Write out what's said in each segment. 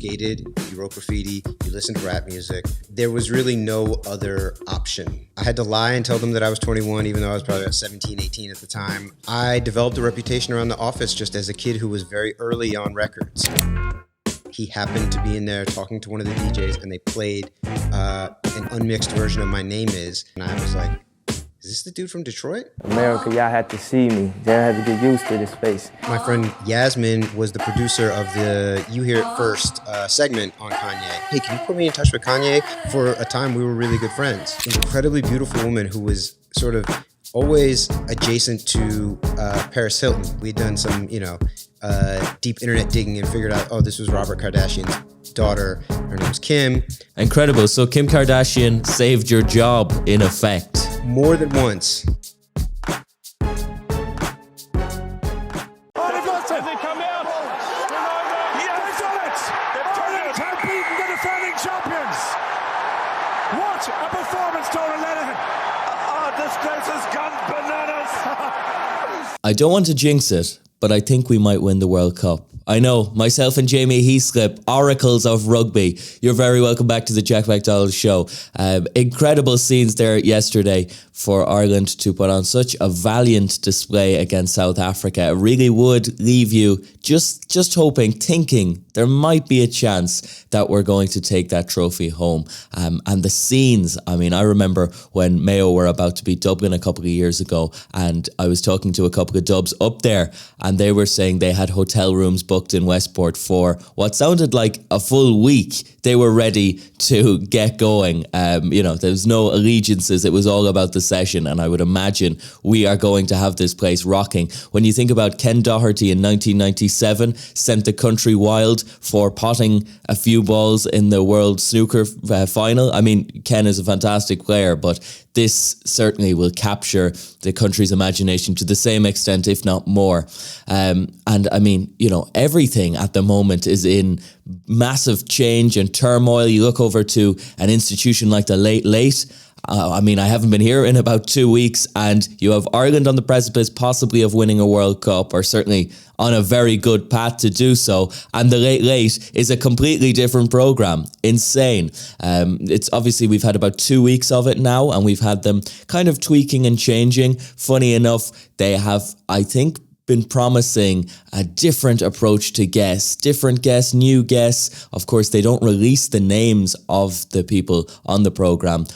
skated, you wrote graffiti, you listened to rap music. There was really no other option. I had to lie and tell them that I was 21, even though I was probably about 17, 18 at the time. I developed a reputation around the office just as a kid who was very early on records. He happened to be in there talking to one of the DJs, and they played an unmixed version of My Name Is, and I was like, is this the dude from Detroit? America, y'all had to see me. Y'all had to get used to this space. My friend Yasmin was the producer of the You Hear It First segment on Kanye. Hey, can you put me in touch with Kanye? For a time, we were really good friends. An incredibly beautiful woman who was sort of always adjacent to Paris Hilton. We'd done some, deep internet digging and figured out, oh, this was Robert Kardashian's daughter. Her name's Kim. Incredible. So Kim Kardashian saved your job, in effect. More than once. I don't want to jinx it, but I think we might win the World Cup. I know, myself and Jamie Heaslip, oracles of rugby. You're very welcome back to the Jack McDonald Show. Incredible scenes there yesterday for Ireland to put on such a valiant display against South Africa. It really would leave you just hoping, thinking there might be a chance that we're going to take that trophy home. And the scenes, I mean, I remember when Mayo were about to beat Dublin a couple of years ago, and I was talking to a couple of Dubs up there, and they were saying they had hotel rooms booked in Westport for what sounded like a full week. They were ready to get going. There was no allegiances. It was all about the session, and I would imagine we are going to have this place rocking. When you think about Ken Doherty in 1997, sent the country wild for potting a few balls in the World Snooker final. I mean, Ken is a fantastic player, but this certainly will capture the country's imagination to the same extent, if not more. And I mean, everything at the moment is in massive change and turmoil. You look over to an institution like the Late Late. I haven't been here in about 2 weeks, and you have Ireland on the precipice possibly of winning a World Cup, or certainly on a very good path to do so. And the Late Late is a completely different program. Insane. It's obviously, we've had about 2 weeks of it now, and we've had them kind of tweaking and changing. Funny enough, they have, I think, been promising a different approach to guests, different guests, new guests. Of course, they don't release the names of the people on the program.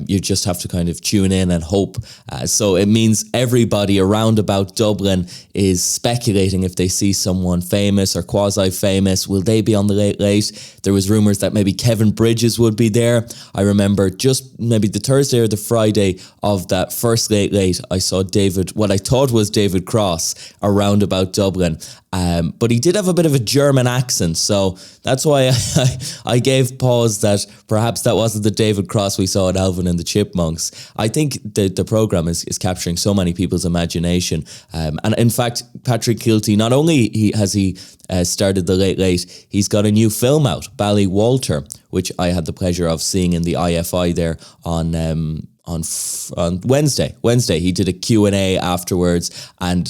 You just have to kind of tune in and hope. So it means everybody around about Dublin is speculating if they see someone famous or quasi-famous. Will they be on the Late Late? There was rumours that maybe Kevin Bridges would be there. I remember just maybe the Thursday or the Friday of that first Late Late, I saw what I thought was David Cross around about Dublin. But he did have a bit of a German accent, so that's why I gave pause that perhaps that wasn't the David Cross we saw at Alvin and the Chipmunks. I think the programme is capturing so many people's imagination. And in fact, Patrick Kielty, not only has he started the Late Late, he's got a new film out, Ballywalter, which I had the pleasure of seeing in the IFI there on Wednesday. He did a Q&A afterwards, and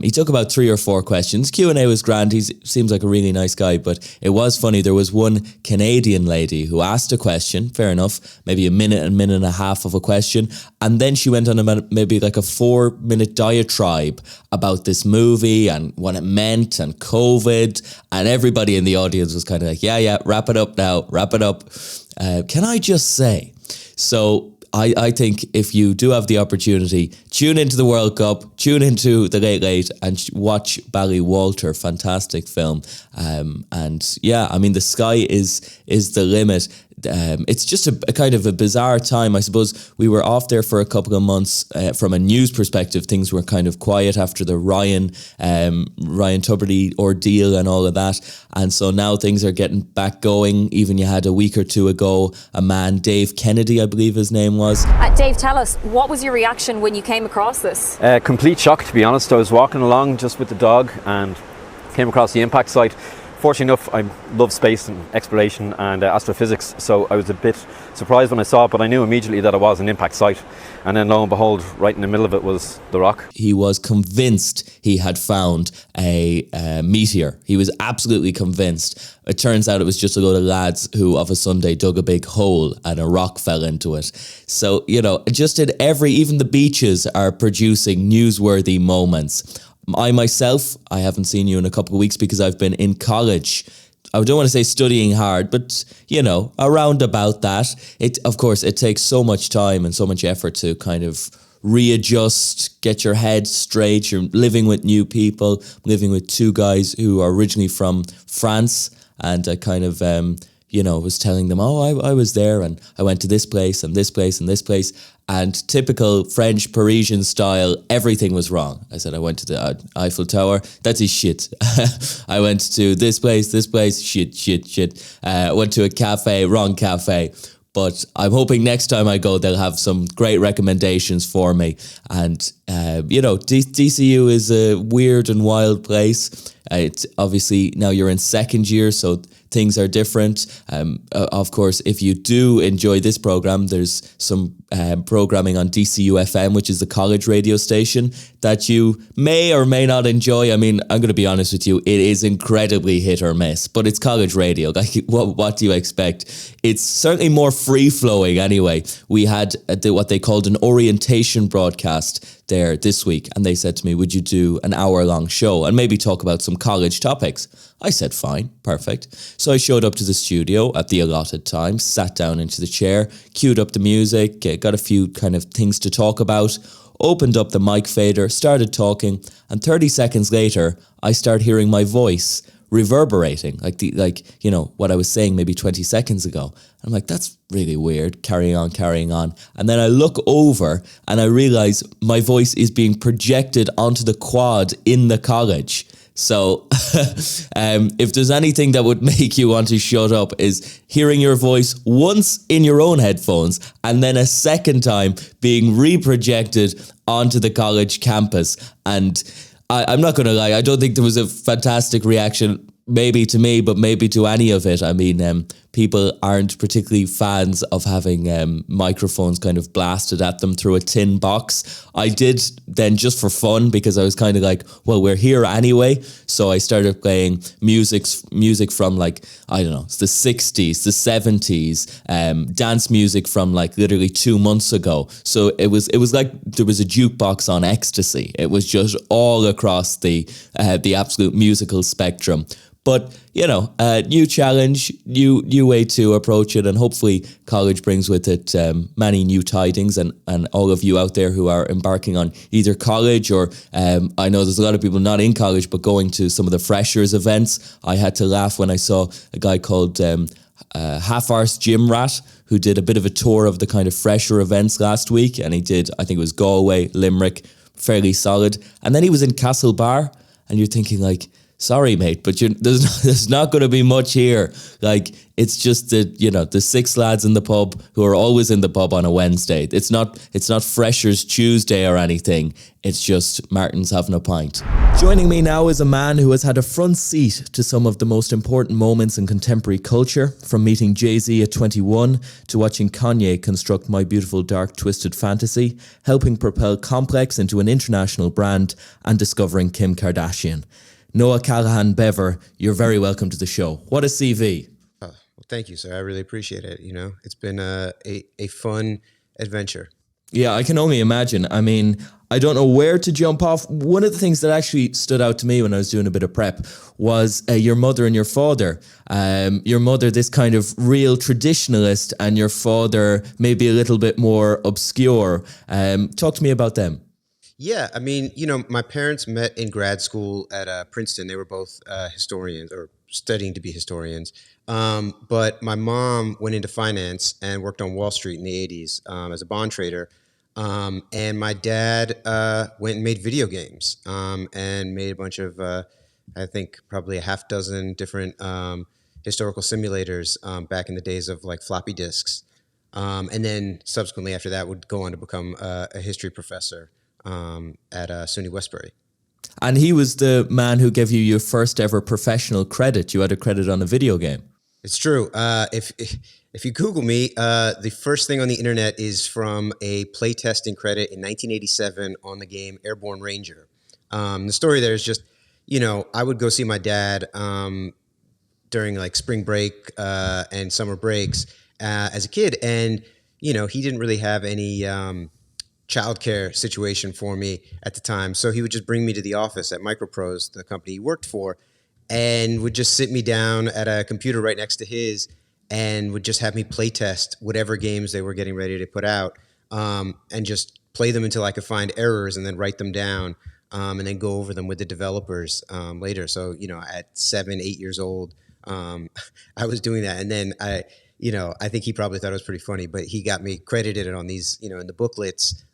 he took about 3 or 4 questions. Q&A was grand. He seems like a really nice guy, but it was funny. There was one Canadian lady who asked a question, fair enough, maybe a minute and a half of a question, and then she went on maybe like a 4-minute diatribe about this movie and what it meant and COVID, and everybody in the audience was kind of like, yeah, wrap it up now, wrap it up. Can I just say, so I think if you do have the opportunity, tune into the World Cup, tune into the Late Late and watch Ballywalter, fantastic film. And yeah, I mean, the sky is the limit. It's just a kind of a bizarre time. I suppose we were off there for a couple of months. From a news perspective, things were kind of quiet after the Ryan Tubridy ordeal and all of that. And so now things are getting back going. Even you had a week or two ago, a man, Dave Kennedy, I believe his name was. Dave, tell us, what was your reaction when you came across this? Complete shock, to be honest. I was walking along just with the dog and came across the impact site. Fortunately enough, I love space and exploration and astrophysics, so I was a bit surprised when I saw it, but I knew immediately that it was an impact site. And then lo and behold, right in the middle of it was the rock. He was convinced he had found a meteor. He was absolutely convinced. It turns out it was just a load of lads who of a Sunday dug a big hole and a rock fell into it. So, you know, just in even the beaches are producing newsworthy moments. I myself, I haven't seen you in a couple of weeks because I've been in college. I don't want to say studying hard, but, you know, around about that. Of course, it takes so much time and so much effort to kind of readjust, get your head straight. You're living with new people, living with two guys who are originally from France. And I kind of, was telling them, I was there and I went to this place and this place and this place. And typical French Parisian style, everything was wrong. I said, I went to the Eiffel Tower. That is shit. I went to this place, shit. Went to a cafe, wrong cafe. But I'm hoping next time I go, they'll have some great recommendations for me. And, DCU is a weird and wild place. It's obviously now you're in second year, so things are different. Of course, if you do enjoy this program, there's some programming on DCU FM, which is the college radio station that you may or may not enjoy. I mean, I'm going to be honest with you, it is incredibly hit or miss, but it's college radio. Like, what do you expect? It's certainly more free-flowing anyway. We had what they called an orientation broadcast there this week, and they said to me, would you do an hour-long show and maybe talk about some college topics? I said, fine, perfect. So I showed up to the studio at the allotted time, sat down into the chair, queued up the music, got a few kind of things to talk about, opened up the mic fader, started talking, and 30 seconds later, I start hearing my voice reverberating, like what I was saying maybe 20 seconds ago. I'm like, that's really weird, carrying on. And then I look over and I realize my voice is being projected onto the quad in the college. So if there's anything that would make you want to shut up is hearing your voice once in your own headphones and then a second time being reprojected onto the college campus. And I'm not going to lie, I don't think there was a fantastic reaction, maybe to me, but maybe to any of it. I mean, people aren't particularly fans of having microphones kind of blasted at them through a tin box. I did then just for fun because I was kind of like, well, we're here anyway. So I started playing music from like, I don't know, it's the 60s, the 70s, dance music from like literally 2 months ago. So it was like there was a jukebox on ecstasy. It was just all across the absolute musical spectrum. But, new challenge, new way to approach it. And hopefully college brings with it many new tidings and all of you out there who are embarking on either college or I know there's a lot of people not in college, but going to some of the freshers events. I had to laugh when I saw a guy called Half-Arse Gym Rat who did a bit of a tour of the kind of fresher events last week. And he did, I think it was Galway, Limerick, fairly solid. And then he was in Castlebar and you're thinking like, sorry, mate, but there's not going to be much here. Like, it's just the six lads in the pub who are always in the pub on a Wednesday. It's not Freshers Tuesday or anything. It's just Martin's having a pint. Joining me now is a man who has had a front seat to some of the most important moments in contemporary culture, from meeting Jay-Z at 21 to watching Kanye construct My Beautiful Dark Twisted Fantasy, helping propel Complex into an international brand, and discovering Kim Kardashian. Noah Callahan Bever, you're very welcome to the show. What a CV. Well, thank you, sir. I really appreciate it. It's been a fun adventure. Yeah, I can only imagine. I mean, I don't know where to jump off. One of the things that actually stood out to me when I was doing a bit of prep was your mother and your father. Your mother, this kind of real traditionalist, and your father maybe a little bit more obscure. Talk to me about them. Yeah, I mean, my parents met in grad school at Princeton. They were both historians or studying to be historians. But my mom went into finance and worked on Wall Street in the 80s as a bond trader. And my dad went and made video games and made a bunch of, I think, probably a half dozen different historical simulators back in the days of like floppy disks. And then subsequently after that would go on to become a history professor at SUNY Westbury. And he was the man who gave you your first ever professional credit. You had a credit on a video game. It's true. If you Google me, the first thing on the internet is from a playtesting credit in 1987 on the game Airborne Ranger. The story there is just, I would go see my dad during like spring break and summer breaks as a kid, and he didn't really have any childcare situation for me at the time, so he would just bring me to the office at Microprose, the company he worked for, and would just sit me down at a computer right next to his and would just have me play test whatever games they were getting ready to put out, and just play them until I could find errors and then write them down, and then go over them with the developers later. So, at 7, 8 years old, I was doing that. And then I think he probably thought it was pretty funny, but he got me credited on these, in the booklets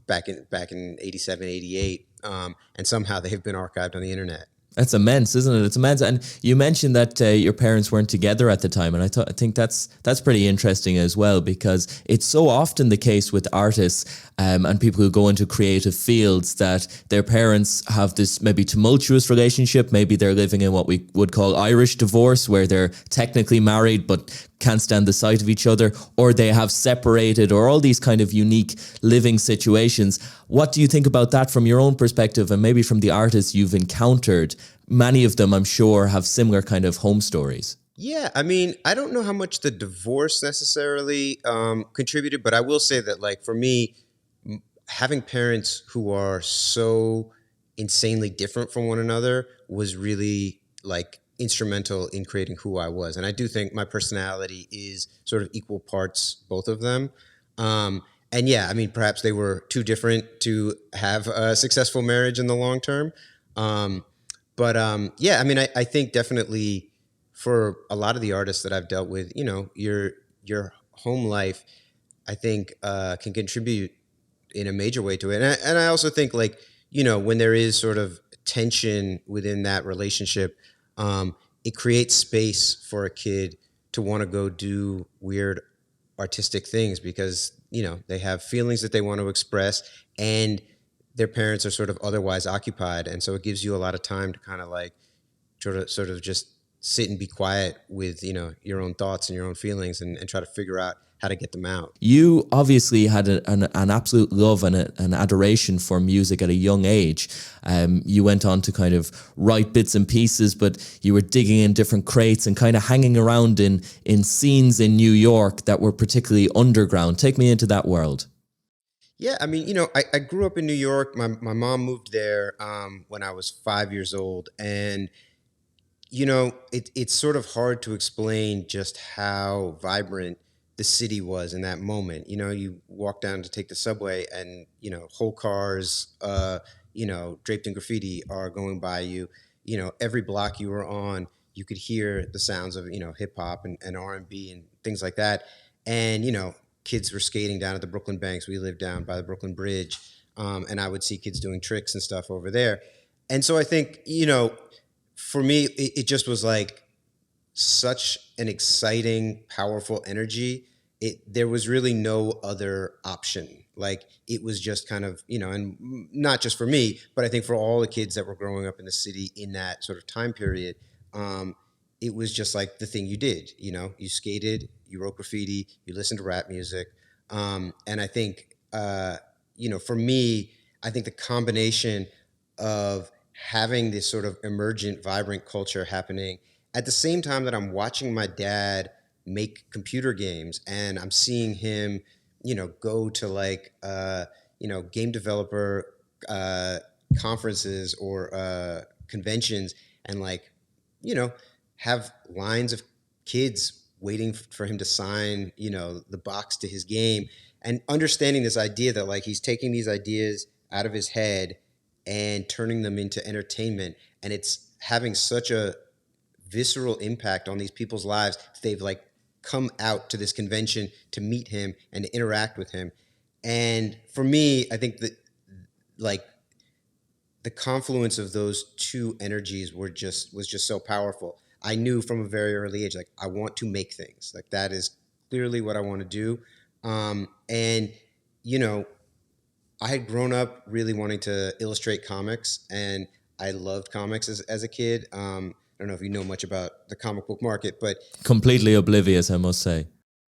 back in 87, 88. And somehow they've been archived on the internet. That's immense, isn't it? It's immense. And you mentioned that your parents weren't together at the time, and I think that's pretty interesting as well, because it's so often the case with artists and people who go into creative fields that their parents have this maybe tumultuous relationship. Maybe they're living in what we would call Irish divorce, where they're technically married but can't stand the sight of each other, or they have separated, or all these kind of unique living situations. What do you think about that from your own perspective, and maybe from the artists you've encountered? Many of them, I'm sure, have similar kind of home stories. Yeah, I mean, I don't know how much the divorce necessarily contributed, but I will say that, like, for me, having parents who are so insanely different from one another was really, like, instrumental in creating who I was. And I do think my personality is sort of equal parts, both of them. And yeah, I mean, perhaps they were too different to have a successful marriage in the long term. Yeah, I mean, I think definitely for a lot of the artists that I've dealt with, your home life, I think, can contribute in a major way to it. And I also think, like, when there is sort of tension within that relationship, it creates space for a kid to want to go do weird artistic things because, they have feelings that they want to express, and their parents are sort of otherwise occupied. And so it gives you a lot of time to kind of like sort of just sit and be quiet with, your own thoughts and your own feelings, and try to figure out how to get them out. You obviously had an absolute love and an adoration for music at a young age. You went on to kind of write bits and pieces, but you were digging in different crates and kind of hanging around in scenes in New York that were particularly underground. Take me into that world. Yeah, I mean, I grew up in New York. My mom moved there when I was 5 years old. And, it's sort of hard to explain just how vibrant the city was in that moment. You walk down to take the subway and, whole cars, draped in graffiti are going by you. Every block you were on, you could hear the sounds of, hip hop and R&B and things like that. And, kids were skating down at the Brooklyn Banks. We lived down by the Brooklyn Bridge. And I would see kids doing tricks and stuff over there. And so I think, for me, it just was like such an exciting, powerful energy. There was really no other option. Like, it was just kind of, and not just for me, but I think for all the kids that were growing up in the city in that sort of time period, it was just like the thing you did. You skated, you wrote graffiti, you listened to rap music. And I think, for me, I think the combination of having this sort of emergent, vibrant culture happening at the same time that I'm watching my dad make computer games, and I'm seeing him, go to like, game developer conferences or conventions, and like, have lines of kids waiting for him to sign, the box to his game, and understanding this idea that like he's taking these ideas out of his head and turning them into entertainment, and it's having such a visceral impact on these people's lives. They've like come out to this convention to meet him and to interact with him. And for me, I think that like the confluence of those two energies was just so powerful. I knew from a very early age, like, I want to make things. Like, that is clearly what I want to do. And, I had grown up really wanting to illustrate comics, and I loved comics as a kid. I don't know if you know much about the comic book market, but Completely oblivious, I must say.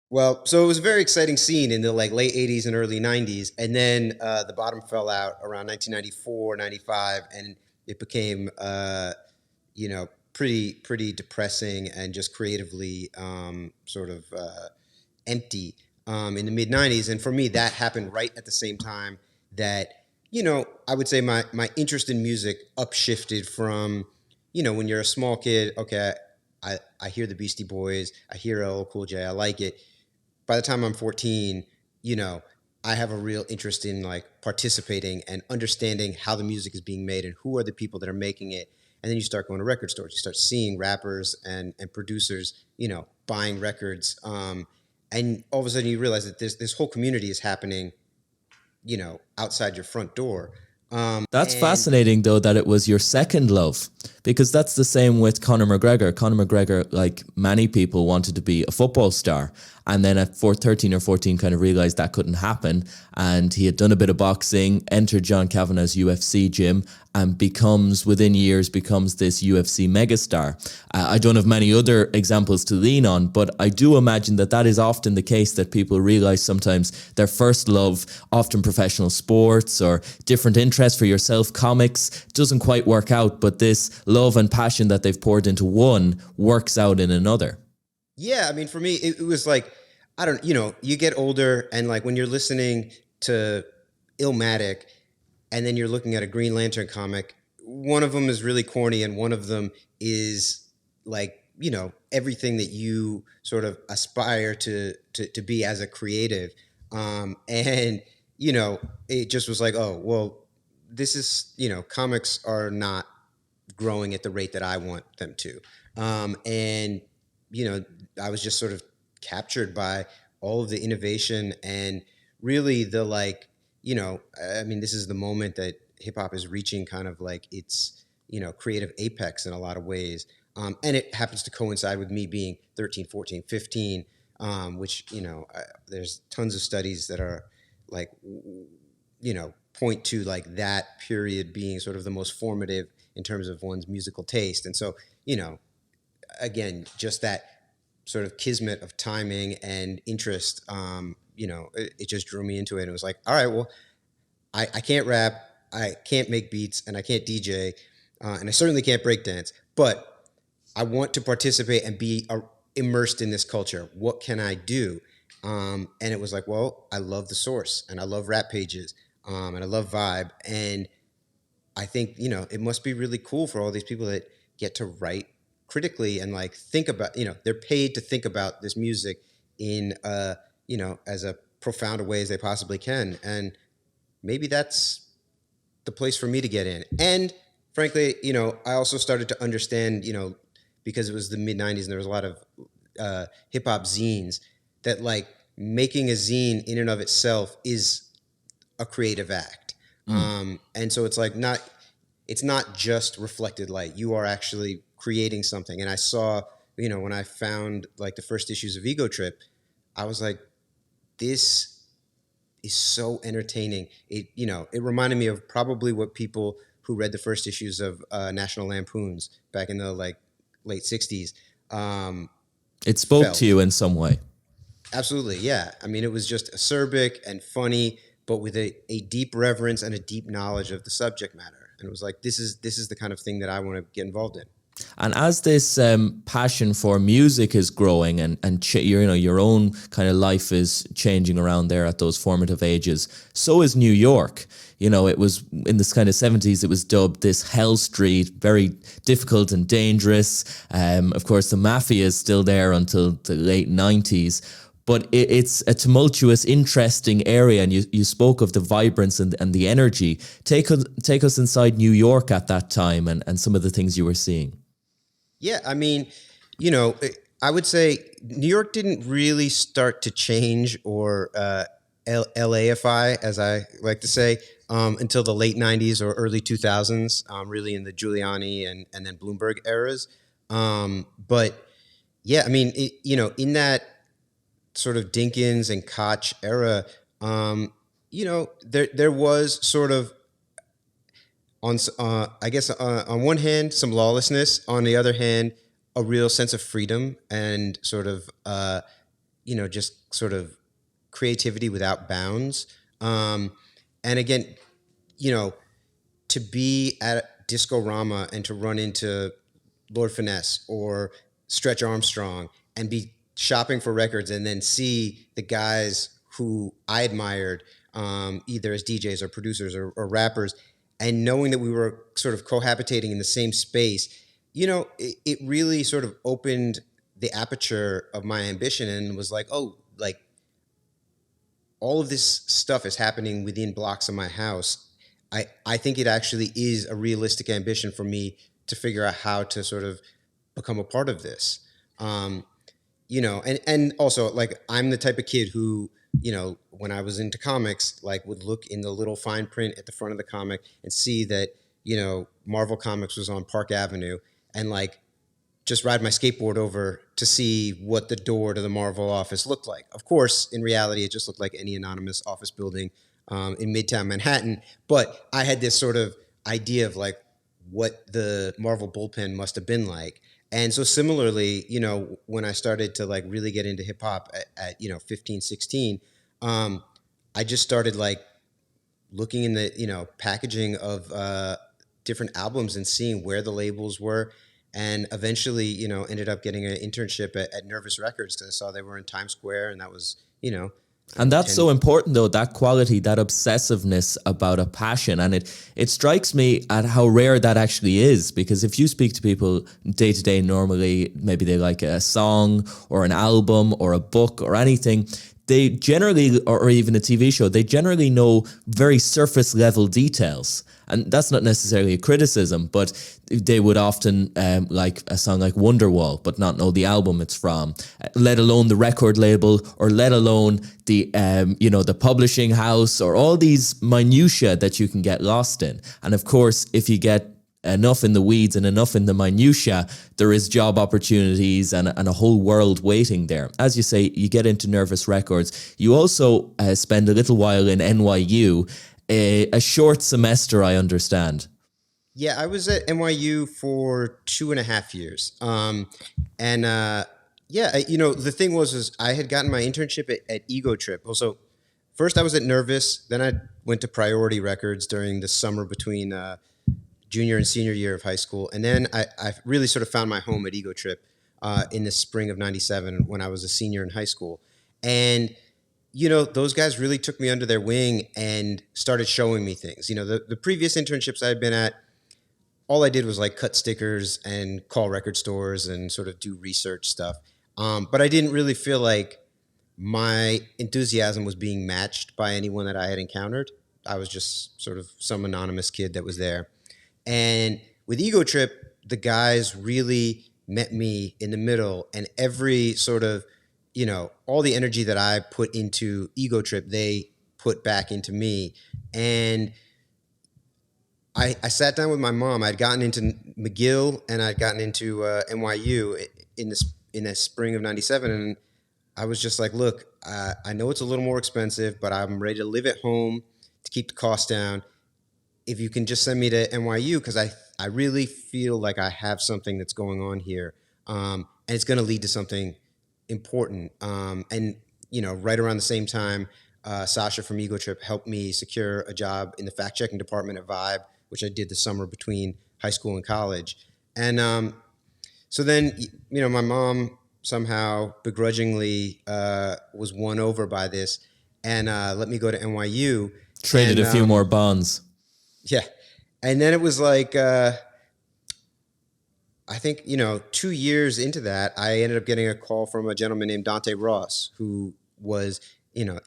well, so it was a very exciting scene in the like late 80s and early 90s. And then the bottom fell out around 1994, 95, and it became, pretty depressing and just creatively empty in the mid 90s. And for me, that happened right at the same time that, I would say my interest in music upshifted from, when you're a small kid, okay, I hear the Beastie Boys, I hear LL Cool J, I like it. By the time I'm 14, I have a real interest in like participating and understanding how the music is being made and who are the people that are making it. And then you start going to record stores, you start seeing rappers and producers, buying records. And all of a sudden you realize that this whole community is happening, outside your front door. That's fascinating, though, that it was your second love, because that's the same with Conor McGregor. Conor McGregor, like many people, wanted to be a football star. And then at 13 or 14 kind of realized that couldn't happen. And he had done a bit of boxing, entered John Kavanagh's UFC gym, and within years, becomes this UFC megastar. I don't have many other examples to lean on, but I do imagine that is often the case, that people realize sometimes their first love, often professional sports or different interests for yourself, comics, doesn't quite work out, but this love and passion that they've poured into one works out in another. Yeah, I mean, for me, it was like, you get older and like when you're listening to Illmatic and then you're looking at a Green Lantern comic, one of them is really corny and one of them is like, everything that you sort of aspire to be as a creative. And, it just was like, oh, well, this is, comics are not growing at the rate that I want them to. And, I was just sort of captured by all of the innovation and really the this is the moment that hip hop is reaching kind of like its, creative apex in a lot of ways. And it happens to coincide with me being 13, 14, 15, which, there's tons of studies that are like, point to like that period being sort of the most formative in terms of one's musical taste. And so, again, just that sort of kismet of timing and interest, it just drew me into it. And it was like, all right, well, I can't rap, I can't make beats, and I can't DJ, and I certainly can't breakdance, but I want to participate and be immersed in this culture. What can I do? And it was like, well, I love The Source, and I love Rap Pages, and I love Vibe, and I think, it must be really cool for all these people that get to write critically and like think about, they're paid to think about this music in, as a profound a way as they possibly can. And maybe that's the place for me to get in. And frankly, I also started to understand, because it was the mid 90s and there was a lot of hip hop zines, that like making a zine in and of itself is a creative act. And so it's like it's not just reflected light. You are actually creating something. And I saw, when I found like the first issues of Ego Trip, I was like, this is so entertaining. It reminded me of probably what people who read the first issues of National Lampoons back in the like late 60s. It spoke felt. to you in some way. Absolutely, yeah. I mean, it was just acerbic and funny, but with a deep reverence and a deep knowledge of the subject matter. And it was like, this is the kind of thing that I want to get involved in. And as this passion for music is growing and your own kind of life is changing around there at those formative ages, so is New York. It was in this kind of 70s, it was dubbed this Hell Street, very difficult and dangerous. Of course, the mafia is still there until the late 90s. But it's a tumultuous, interesting area, and you spoke of the vibrance and the energy. Take us inside New York at that time and some of the things you were seeing. Yeah, I mean, I would say New York didn't really start to change or LAify, as I like to say, until the late 90s or early 2000s, really in the Giuliani and then Bloomberg eras. But yeah, I mean, in that sort of Dinkins and Koch era, there was sort of I guess on one hand some lawlessness, on the other hand a real sense of freedom and sort of just sort of creativity without bounds. And again, to be at Disco-Rama and to run into Lord Finesse or Stretch Armstrong and be shopping for records and then see the guys who I admired, either as DJs or producers or rappers, and knowing that we were sort of cohabitating in the same space, it really sort of opened the aperture of my ambition and was like, oh, like all of this stuff is happening within blocks of my house. I think it actually is a realistic ambition for me to figure out how to sort of become a part of this. And also like I'm the type of kid who, when I was into comics, like would look in the little fine print at the front of the comic and see that, Marvel Comics was on Park Avenue and like just ride my skateboard over to see what the door to the Marvel office looked like. Of course, in reality, it just looked like any anonymous office building in Midtown Manhattan. But I had this sort of idea of like what the Marvel bullpen must have been like. And so similarly, when I started to like really get into hip hop at 15, 16, I just started like looking in the, packaging of different albums and seeing where the labels were. And eventually, ended up getting an internship at Nervous Records because I saw they were in Times Square, and that was, And that's so important, though, that quality, that obsessiveness about a passion. And it strikes me at how rare that actually is, because if you speak to people day to day, normally, maybe they like a song or an album or a book or anything, they generally, or even a TV show, they generally know very surface level details. And that's not necessarily a criticism, but they would often like a song like Wonderwall, but not know the album it's from, let alone the record label, or let alone the the publishing house, or all these minutiae that you can get lost in. And of course, if you get enough in the weeds and enough in the minutiae, there is job opportunities and a whole world waiting there. As you say, you get into Nervous Records. You also spend a little while in NYU, a short semester, I understand. Yeah, I was at NYU for 2.5 years. The thing was I had gotten my internship at Ego Trip. Also, first I was at Nervous, then I went to Priority Records during the summer between junior and senior year of high school. And then I really sort of found my home at Ego Trip in the spring of 97 when I was a senior in high school. And those guys really took me under their wing and started showing me things. The previous internships I had been at, all I did was like cut stickers and call record stores and sort of do research stuff. But I didn't really feel like my enthusiasm was being matched by anyone that I had encountered. I was just sort of some anonymous kid that was there. And with Ego Trip, the guys really met me in the middle, and every sort of, all the energy that I put into Ego Trip, they put back into me. And I sat down with my mom. I'd gotten into McGill and I'd gotten into NYU in the spring of 97. And I was just like, look, I know it's a little more expensive, but I'm ready to live at home to keep the costs down. If you can just send me to NYU, because I really feel like I have something that's going on here, and it's going to lead to something important. Right around the same time, Sasha from Ego Trip helped me secure a job in the fact-checking department at Vibe, which I did the summer between high school and college. And so then, my mom somehow begrudgingly was won over by this and let me go to NYU. Traded a few more bonds. Yeah. And then it was like, I think, 2 years into that, I ended up getting a call from a gentleman named Dante Ross, who was,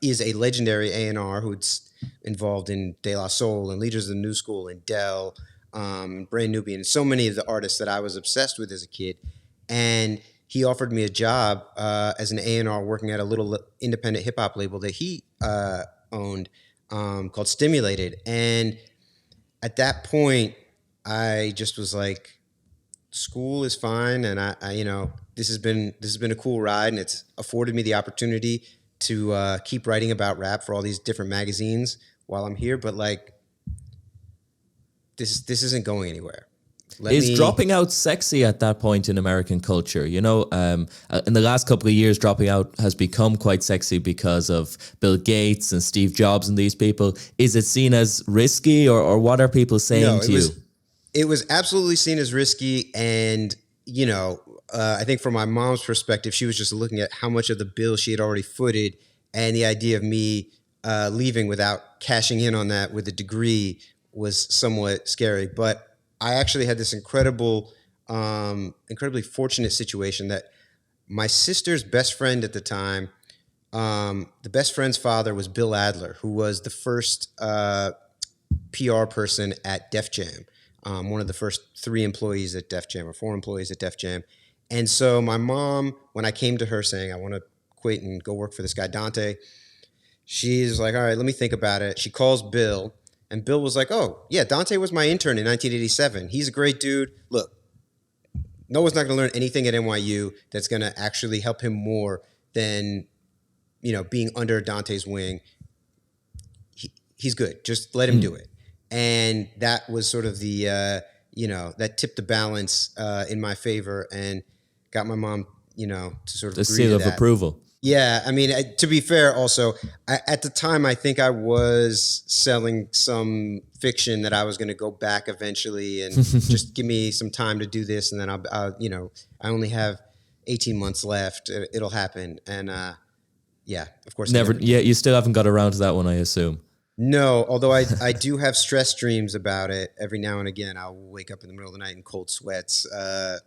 is a legendary A&R who's involved in De La Soul and Leaders of the New School and Dell, Brand Nubian, and so many of the artists that I was obsessed with as a kid. And he offered me a job as an A&R working at a little independent hip hop label that he owned called Stimulated. And at that point, I just was like, school is fine, and I this has been a cool ride, and it's afforded me the opportunity to keep writing about rap for all these different magazines while I'm here, but like this isn't going anywhere. Is dropping out sexy at that point in American culture? You know, in the last couple of years, dropping out has become quite sexy because of Bill Gates and Steve Jobs and these people. Is it seen as risky, or what are people saying to you? It was absolutely seen as risky, and you know, I think from my mom's perspective, she was just looking at how much of the bill she had already footed, and the idea of me leaving without cashing in on that with a degree was somewhat scary. But I actually had this incredibly fortunate situation that my sister's best friend at the time, the best friend's father was Bill Adler, who was the first PR person at Def Jam, one of the first 3 employees at Def Jam or 4 employees at Def Jam. And so my mom, when I came to her saying, I want to quit and go work for this guy, Dante, she's like, all right, let me think about it. She calls Bill. And Bill was like, oh, yeah, Dante was my intern in 1987. He's a great dude. Look, no one's not going to learn anything at NYU that's going to actually help him more than, you know, being under Dante's wing. He's good. Just let him do it. And that was sort of the, you know, that tipped the balance in my favor and got my mom, you know, to sort of the agree seal to of that. approval. Yeah, I mean, to be fair, also, at the time, I think I was selling some fiction that I was going to go back eventually and just give me some time to do this, and then I'll, you know, I only have 18 months left. It'll happen, and yeah, of course, Never. Yeah, you still haven't got around to that one, I assume. No, although I do have stress dreams about it every now and again. I'll wake up in the middle of the night in cold sweats,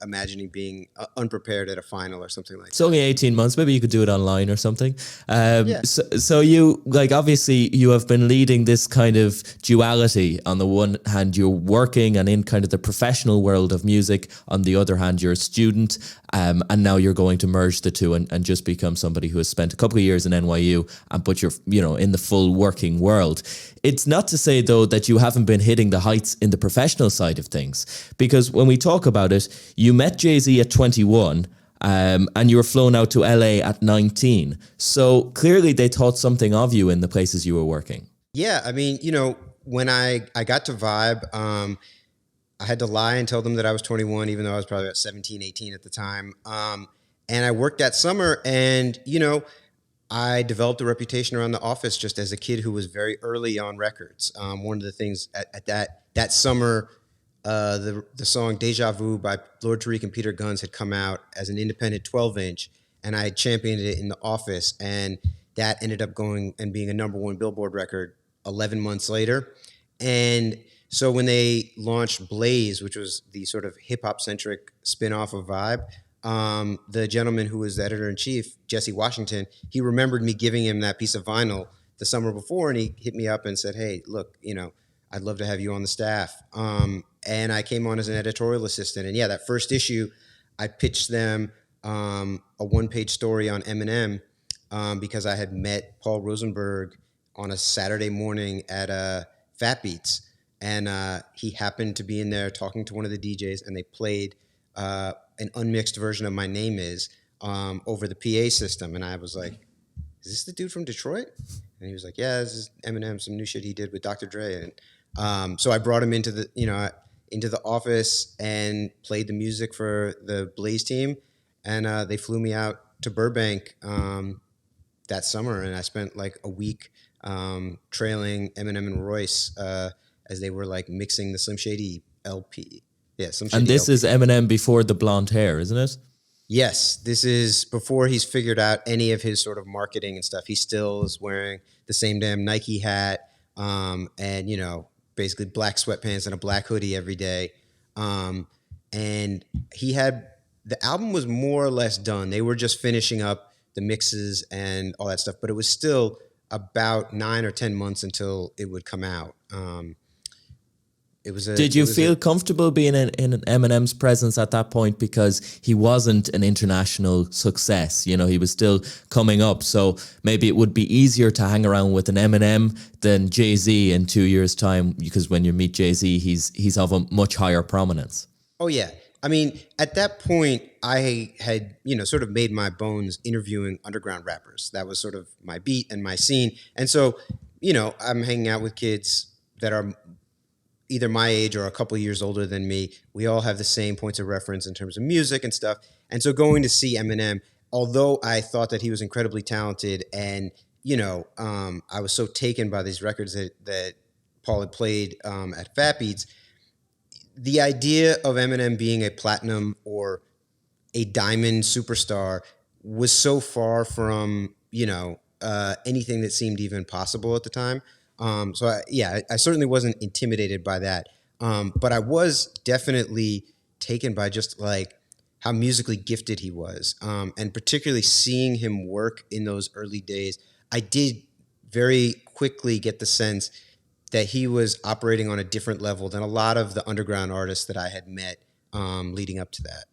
imagining being unprepared at a final or something like that. It's only 18 months. Maybe you could do it online or something. Yeah. So you, like, obviously you have been leading this kind of duality. On the one hand, you're working and in kind of the professional world of music. On the other hand, you're a student. And now you're going to merge the two and just become somebody who has spent a couple of years in NYU, but you're, you know, in the full working world. It's not to say, though, that you haven't been hitting the heights in the professional side of things, because when we talk about it, you met Jay-Z at 21 and you were flown out to LA at 19. So clearly they thought something of you in the places you were working. Yeah, I mean, you know, when I got to Vibe, I had to lie and tell them that I was 21, even though I was probably about 17, 18 at the time. And I worked that summer, and, you know, I developed a reputation around the office just as a kid who was very early on records. One of the things at that summer, the song Deja Vu by Lord Tariq and Peter Guns had come out as an independent 12-inch, and I had championed it in the office, and that ended up going and being a #1 Billboard record 11 months later. And so when they launched Blaze, which was the sort of hip-hop centric spin-off of Vibe, the gentleman who was the editor-in-chief, Jesse Washington, he remembered me giving him that piece of vinyl the summer before, and he hit me up and said, hey, look, you know, I'd love to have you on the staff. And I came on as an editorial assistant. And yeah, that first issue, I pitched them a 1-page story on Eminem because I had met Paul Rosenberg on a Saturday morning at Fat Beats. And he happened to be in there talking to one of the DJs, and they played an unmixed version of My Name Is over the PA system. And I was like, is this the dude from Detroit? And he was like, yeah, this is Eminem, some new shit he did with Dr. Dre. And so I brought him into the office and played the music for the Blaze team. And they flew me out to Burbank that summer. And I spent like a week trailing Eminem and Royce as they were like mixing the Slim Shady LP. Yeah, Slim Shady. And this LP. is Eminem before the blonde hair, isn't it? Yes, this is before he's figured out any of his sort of marketing and stuff. He still is wearing the same damn Nike hat and, you know, basically black sweatpants and a black hoodie every day. And the album was more or less done. They were just finishing up the mixes and all that stuff, but it was still about 9 or 10 months until it would come out. Did you feel comfortable being in Eminem's presence at that point, because he wasn't an international success? You know, he was still coming up. So maybe it would be easier to hang around with an Eminem than Jay-Z in 2 years' time, because when you meet Jay-Z, he's of a much higher prominence. Oh, yeah. I mean, at that point, I had, sort of made my bones interviewing underground rappers. That was sort of my beat and my scene. And so, I'm hanging out with kids that are either my age or a couple of years older than me. We all have the same points of reference in terms of music and stuff. And so going to see Eminem, although I thought that he was incredibly talented and, I was so taken by these records that Paul had played at Fat Beats, the idea of Eminem being a platinum or a diamond superstar was so far from, anything that seemed even possible at the time. I certainly wasn't intimidated by that. But I was definitely taken by just like how musically gifted he was. And particularly seeing him work in those early days, I did very quickly get the sense that he was operating on a different level than a lot of the underground artists that I had met leading up to that.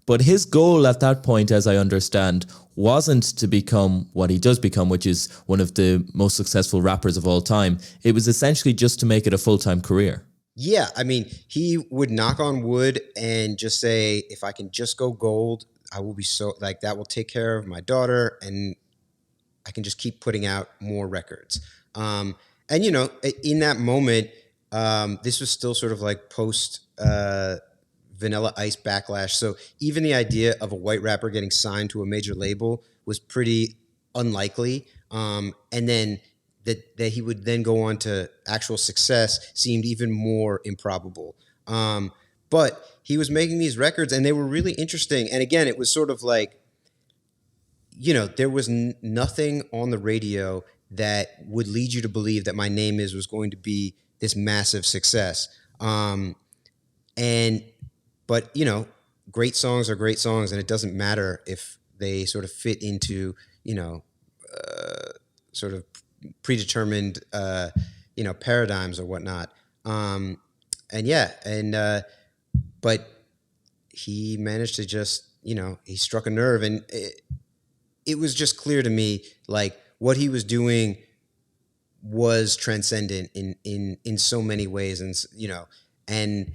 But his goal at that point, as I understand, wasn't to become what he does become, which is one of the most successful rappers of all time. It was essentially just to make it a full-time career. Yeah, I mean, he would knock on wood and just say, if I can just go gold, I will be that will take care of my daughter and I can just keep putting out more records. And, in that moment, this was still sort of like post Vanilla Ice backlash. So even the idea of a white rapper getting signed to a major label was pretty unlikely. And then that he would then go on to actual success seemed even more improbable. But he was making these records and they were really interesting. And again, it was sort of like, there was nothing on the radio that would lead you to believe that My Name Is was going to be this massive success. But great songs are great songs, and it doesn't matter if they sort of fit into, sort of predetermined, paradigms or whatnot. But he managed to just, he struck a nerve, and it was just clear to me, like, what he was doing was transcendent in so many ways, and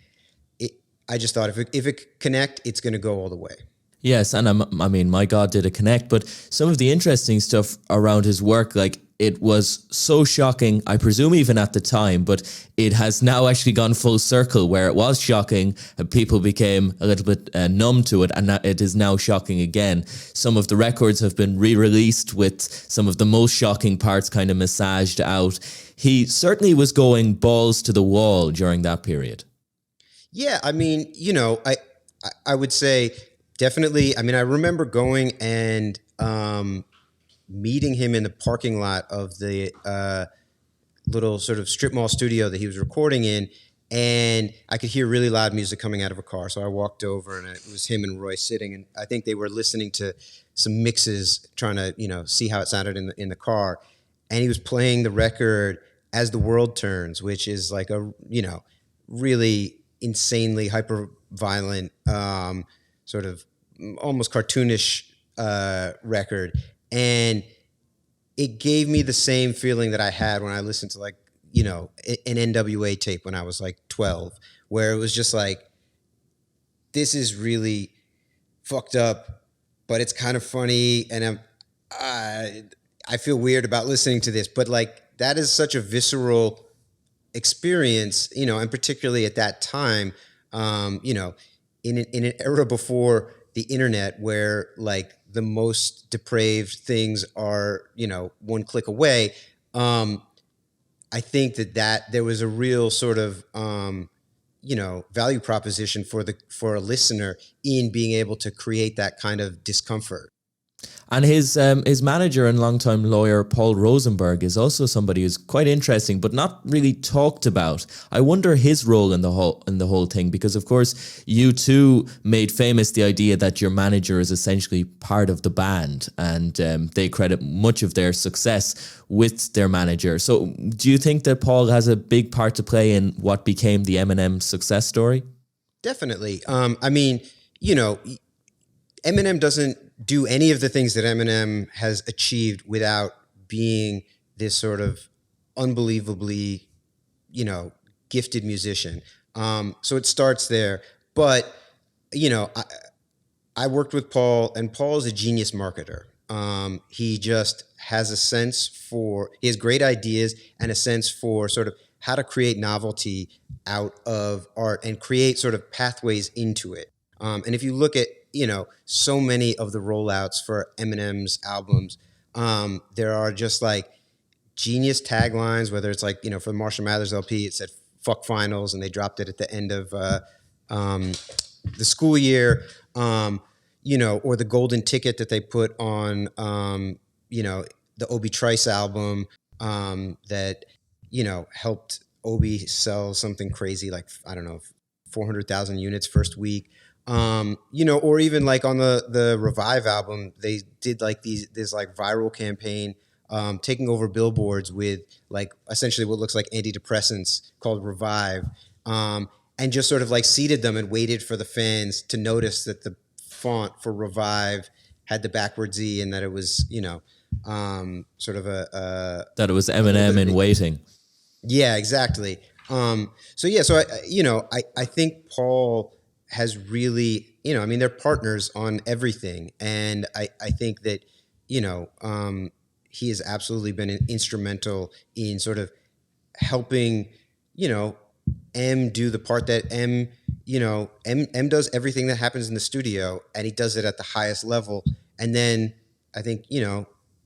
I just thought if it connect, it's going to go all the way. Yes, and I mean, my God, did it connect. But some of the interesting stuff around his work, like, it was so shocking, I presume even at the time, but it has now actually gone full circle where it was shocking, people became a little bit numb to it, and it is now shocking again. Some of the records have been re-released with some of the most shocking parts kind of massaged out. He certainly was going balls to the wall during that period. Yeah, I mean, I would say definitely. I mean, I remember going and meeting him in the parking lot of the little sort of strip mall studio that he was recording in, and I could hear really loud music coming out of a car. So I walked over, and it was him and Roy sitting, and I think they were listening to some mixes, trying to see how it sounded in the car, and he was playing the record As the World Turns, which is like a really insanely hyper violent, sort of almost cartoonish record. And it gave me the same feeling that I had when I listened to like, an NWA tape when I was like 12, where it was just like, this is really fucked up, but it's kind of funny. And I feel weird about listening to this, but like, that is such a visceral experience, and particularly at that time, in an era before the internet where like the most depraved things are, one click away. I think that there was a real sort of, value proposition for a listener in being able to create that kind of discomfort. And his manager and longtime lawyer, Paul Rosenberg, is also somebody who's quite interesting, but not really talked about. I wonder his role in the whole thing, because of course you too made famous the idea that your manager is essentially part of the band, and they credit much of their success with their manager. So do you think that Paul has a big part to play in what became the Eminem success story? Definitely. I mean, Eminem doesn't do any of the things that Eminem has achieved without being this sort of unbelievably, gifted musician. So it starts there. But, I worked with Paul, and Paul is a genius marketer. He just has he has great ideas and a sense for sort of how to create novelty out of art and create sort of pathways into it. And if you look at, so many of the rollouts for Eminem's albums, there are just like genius taglines, whether it's like, for the Marshall Mathers LP, it said "fuck finals," and they dropped it at the end of the school year, or the golden ticket that they put on, the Obi Trice album that, helped Obi sell something crazy like, I don't know, 400,000 units first week. Or even like on the Revive album, they did like this like viral campaign, taking over billboards with like essentially what looks like antidepressants called Revive, and just sort of like seeded them and waited for the fans to notice that the font for Revive had the backwards Z and that it was, sort of that it was Eminem in waiting. Yeah, exactly. So I think Paul has really, they're partners on everything. And I think that, he has absolutely been instrumental in sort of helping, M do the part that M does everything that happens in the studio, and he does it at the highest level. And then I think,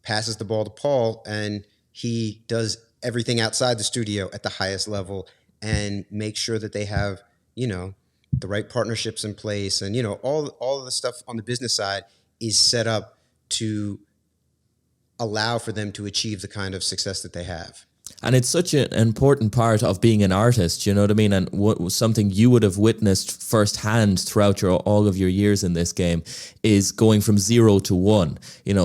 passes the ball to Paul, and he does everything outside the studio at the highest level and makes sure that they have, the right partnerships in place. And, all of the stuff on the business side is set up to allow for them to achieve the kind of success that they have. And it's such an important part of being an artist, you know what I mean? And something you would have witnessed firsthand throughout all of your years in this game is going from 0 to 1,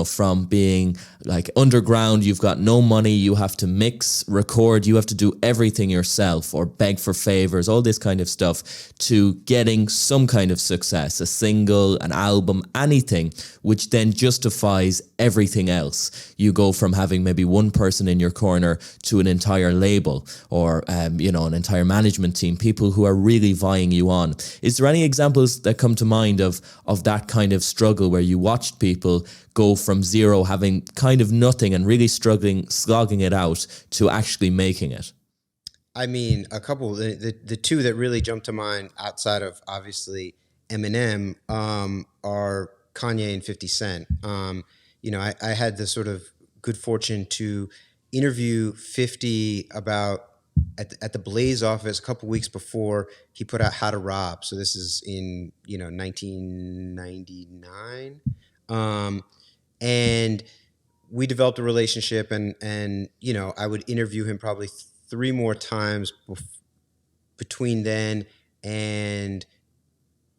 from being like underground, you've got no money, you have to mix, record, you have to do everything yourself or beg for favors, all this kind of stuff, to getting some kind of success, a single, an album, anything, which then justifies everything else. You go from having maybe one person in your corner to an entire label or, an entire management team, people who are really vying you on. Is there any examples that come to mind of that kind of struggle where you watched people go from 0, having kind of nothing and really slogging it out to actually making it? I mean, a couple, the two that really jump to mind outside of obviously Eminem are Kanye and 50 Cent. I had the sort of good fortune to interview 50 about at the Blaze office a couple weeks before he put out How to Rob. So this is in 1999, and we developed a relationship. And I would interview him probably 3 more times between then and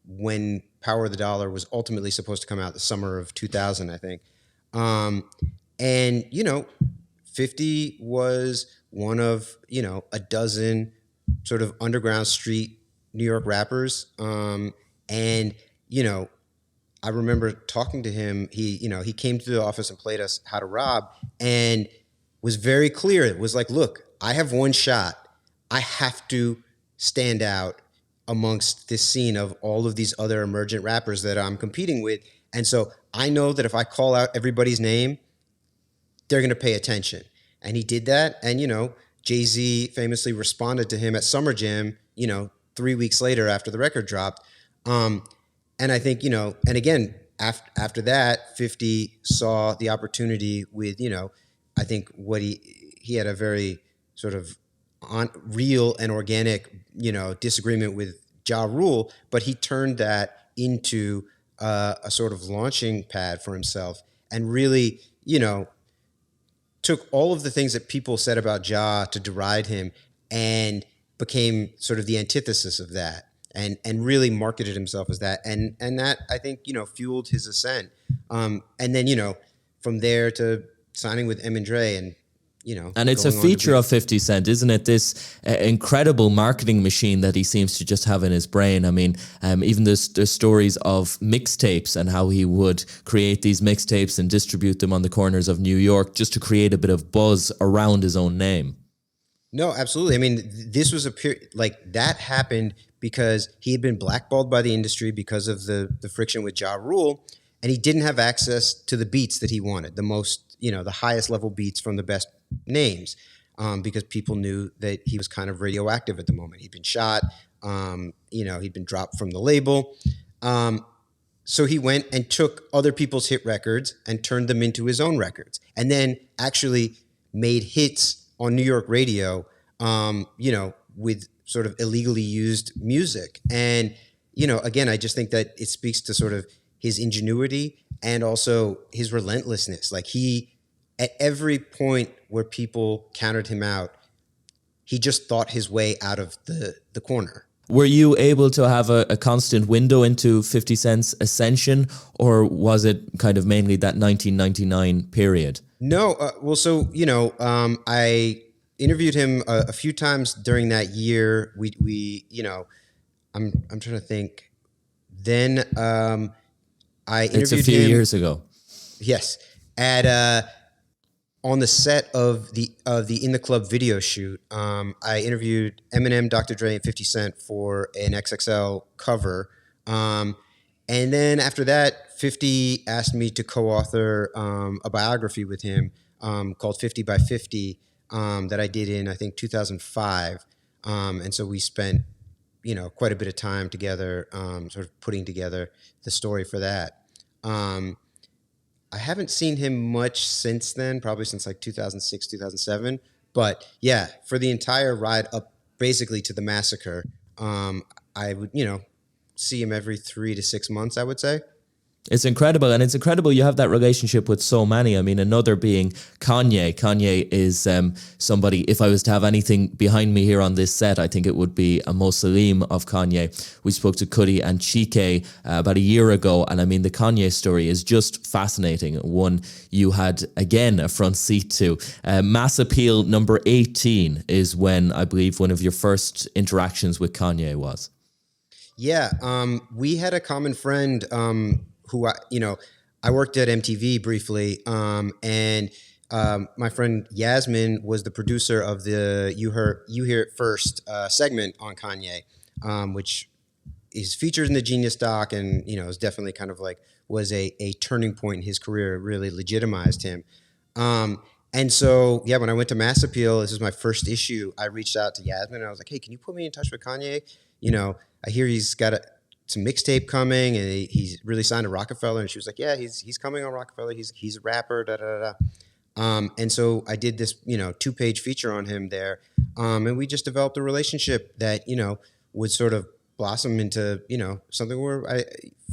when Power of the Dollar was ultimately supposed to come out the summer of 2000, I think. And 50 was one of, a dozen sort of underground street New York rappers. And I remember talking to him. He came to the office and played us How to Rob and was very clear. It was like, look, I have one shot. I have to stand out amongst this scene of all of these other emergent rappers that I'm competing with. And so I know that if I call out everybody's name, they're going to pay attention. And he did that. And, Jay-Z famously responded to him at Summer Jam, 3 weeks later after the record dropped. And I think, and again, after that, 50 saw the opportunity with, I think what he had a very sort of real and organic, disagreement with Ja Rule, but he turned that into a sort of launching pad for himself and really, took all of the things that people said about Ja to deride him and became sort of the antithesis of that and really marketed himself as that. And that, I think, fueled his ascent. And then, from there to signing with M and Dre and, and it's a feature of 50 Cent, isn't it? This incredible marketing machine that he seems to just have in his brain. I mean, even there's stories of mixtapes and how he would create these mixtapes and distribute them on the corners of New York just to create a bit of buzz around his own name. No, absolutely. I mean, this was a period like that happened because he had been blackballed by the industry because of the friction with Ja Rule, and he didn't have access to the beats that he wanted, the most, the highest level beats from the best names, because people knew that he was kind of radioactive at the moment. He'd been shot, he'd been dropped from the label. So he went and took other people's hit records and turned them into his own records, and then actually made hits on New York radio, with sort of illegally used music. And, again, I just think that it speaks to sort of his ingenuity and also his relentlessness. Like at every point where people counted him out, he just thought his way out of the corner. Were you able to have a constant window into 50 Cent's ascension, or was it kind of mainly that 1999 period? No, I interviewed him a few times during that year. I'm trying to think. Then I interviewed him. It's a few years ago. Yes, at on the set of the In the Club video shoot. I interviewed Eminem, Dr. Dre, and 50 Cent for an XXL cover. And then after that, 50 asked me to co-author a biography with him called 50 by 50 that I did in, I think, 2005. And so we spent, quite a bit of time together sort of putting together the story for that. I haven't seen him much since then, probably since like 2006, 2007. But yeah, for the entire ride up basically to the massacre, I would, see him every 3 to 6 months, I would say. It's incredible, and it's incredible you have that relationship with so many. I mean, another being Kanye. Kanye is somebody, if I was to have anything behind me here on this set, I think it would be a mausoleum of Kanye. We spoke to Cudi and Chike about a year ago, and I mean, the Kanye story is just fascinating. One you had, again, a front seat to. Mass Appeal number 18 is when, I believe, one of your first interactions with Kanye was. Yeah, we had a common friend who I worked at MTV briefly, and my friend Yasmin was the producer of the You Hear It First segment on Kanye, which is featured in the Genius doc, and is definitely kind of like was a turning point in his career. It really legitimized him. And so, yeah, when I went to Mass Appeal, this is my first issue, I reached out to Yasmin and I was like, hey, can you put me in touch with Kanye? I hear he's got some mixtape coming, and he's really signed to Rockefeller. And she was like, yeah, he's coming on Rockefeller. He's a rapper, and so I did this, 2-page feature on him there. And we just developed a relationship that, would sort of blossom into, something where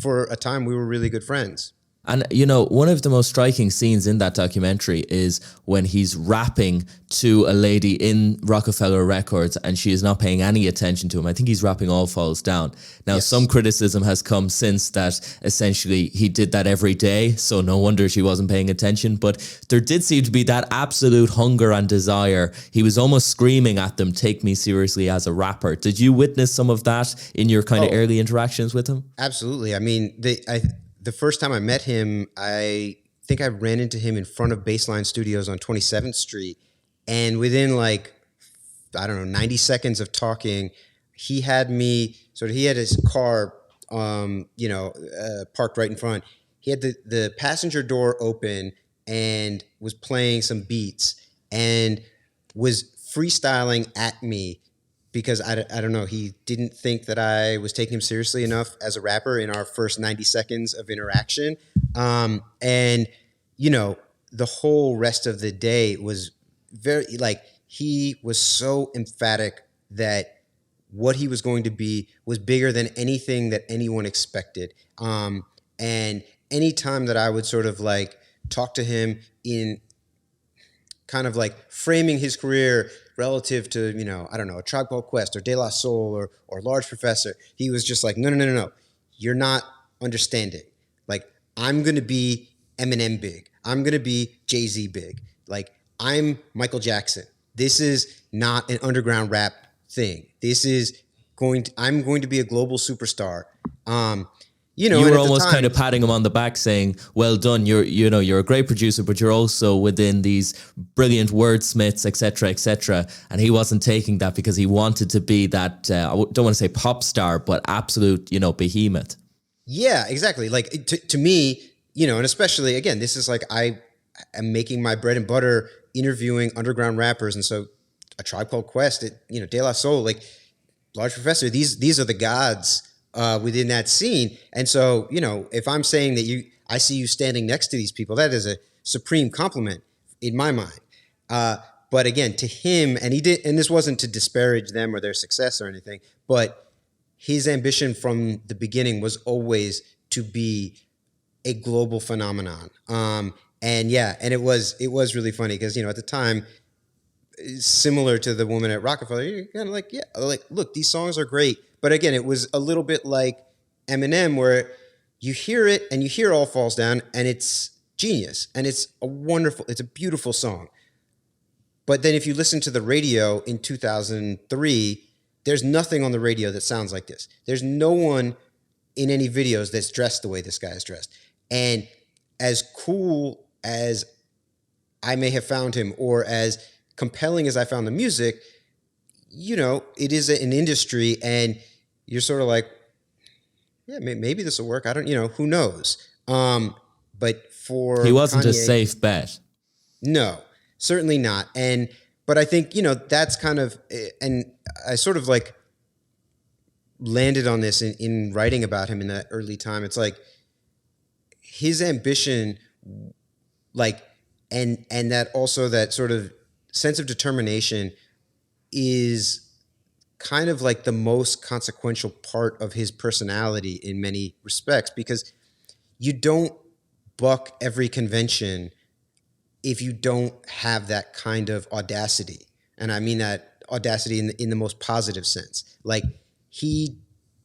for a time we were really good friends. And, one of the most striking scenes in that documentary is when he's rapping to a lady in Rockefeller Records and she is not paying any attention to him. I think he's rapping All Falls Down. Now, Yes. Some criticism has come since that essentially he did that every day, so no wonder she wasn't paying attention. But there did seem to be that absolute hunger and desire. He was almost screaming at them, take me seriously as a rapper. Did you witness some of that in your kind of early interactions with him? Absolutely. I mean, the first time I met him, I think I ran into him in front of Baseline Studios on 27th Street. And within 90 seconds of talking, he had his car, parked right in front. He had the passenger door open and was playing some beats and was freestyling at me because I don't know, he didn't think that I was taking him seriously enough as a rapper in our first 90 seconds of interaction. And, the whole rest of the day was very, he was so emphatic that what he was going to be was bigger than anything that anyone expected. And any time that I would sort of talk to him in kind of framing his career relative to, I don't know, A Tribe Called Quest or De La Soul or Large Professor, he was just like, no, you're not understanding. I'm going to be Eminem big. I'm going to be Jay-Z big. I'm Michael Jackson. This is not an underground rap thing. This is I'm going to be a global superstar. You know, you and were at the almost time- kind of patting him on the back, saying, "Well done. You're a great producer, but you're also within these brilliant wordsmiths, etc., etc." And he wasn't taking that because he wanted to be that. I don't want to say pop star, but absolute, behemoth. Yeah, exactly. Like to me, and especially again, this is like I am making my bread and butter interviewing underground rappers, and so A Tribe Called Quest, De La Soul, like Large Professor, these are the gods within that scene. And so, if I'm saying that I see you standing next to these people, that is a supreme compliment in my mind. But again, to him, and this wasn't to disparage them or their success or anything, but his ambition from the beginning was always to be a global phenomenon. And it was really funny because, at the time, similar to the woman at Rockefeller, you're kind of like, look, these songs are great. But again, it was a little bit like Eminem, where you hear it and you hear All Falls Down and it's genius and it's a beautiful song. But then if you listen to the radio in 2003, there's nothing on the radio that sounds like this. There's no one in any videos that's dressed the way this guy is dressed. And as cool as I may have found him, or as compelling as I found the music, it is an industry, and you're sort of like, yeah, maybe this will work. I don't, who knows? But for He wasn't a Kanye, safe bet. No, certainly not. But I think, that's kind of, and I sort of like landed on this in writing about him in that early time. It's like his ambition, like, and that also that sort of sense of determination is kind of like the most consequential part of his personality in many respects, because you don't buck every convention if you don't have that kind of audacity. And I mean that audacity in the most positive sense. Like, he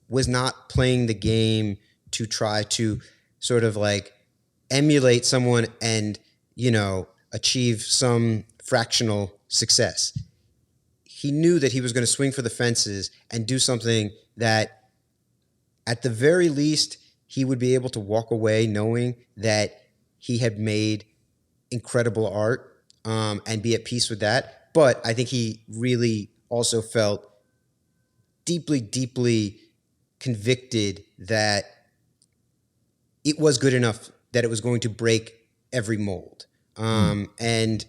was not playing the game to try to sort of like emulate someone and, achieve some fractional success. He knew that he was going to swing for the fences and do something that, at the very least, he would be able to walk away knowing that he had made incredible art, and be at peace with that. But I think he really also felt deeply, deeply convicted that it was good enough, that it was going to break every mold. It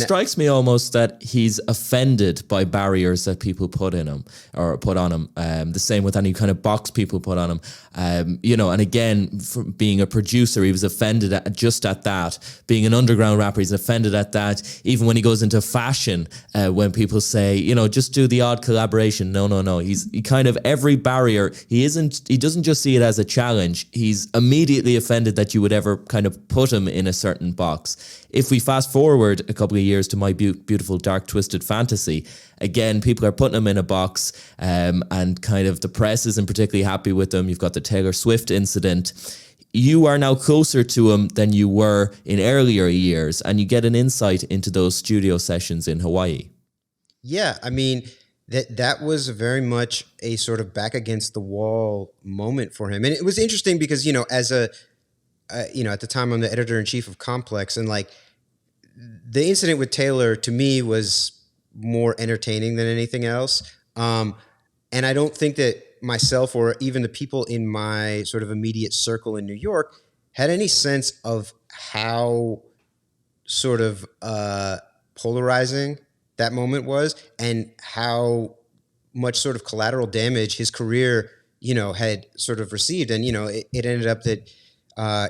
strikes me almost that he's offended by barriers that people put in him or put on him. The same with any kind of box people put on him. And again, for being a producer, he was offended at that. Being an underground rapper, he's offended at that. Even when he goes into fashion, when people say, just do the odd collaboration. No. He kind of, every barrier, he doesn't just see it as a challenge. He's immediately offended that you would ever kind of put him in a certain box. If we fast forward a couple of years to My Beautiful Dark Twisted Fantasy, again, people are putting him in a box, and kind of the press isn't particularly happy with him. You've got the Taylor Swift incident. You are now closer to him than you were in earlier years, and you get an insight into those studio sessions in Hawaii. Yeah, I mean, that was very much a sort of back against the wall moment for him. And it was interesting because, as at the time I'm the editor-in-chief of Complex, and like the incident with Taylor to me was more entertaining than anything else. And I don't think that myself or even the people in my sort of immediate circle in New York had any sense of how sort of polarizing that moment was, and how much sort of collateral damage his career, had sort of received. And, it ended up that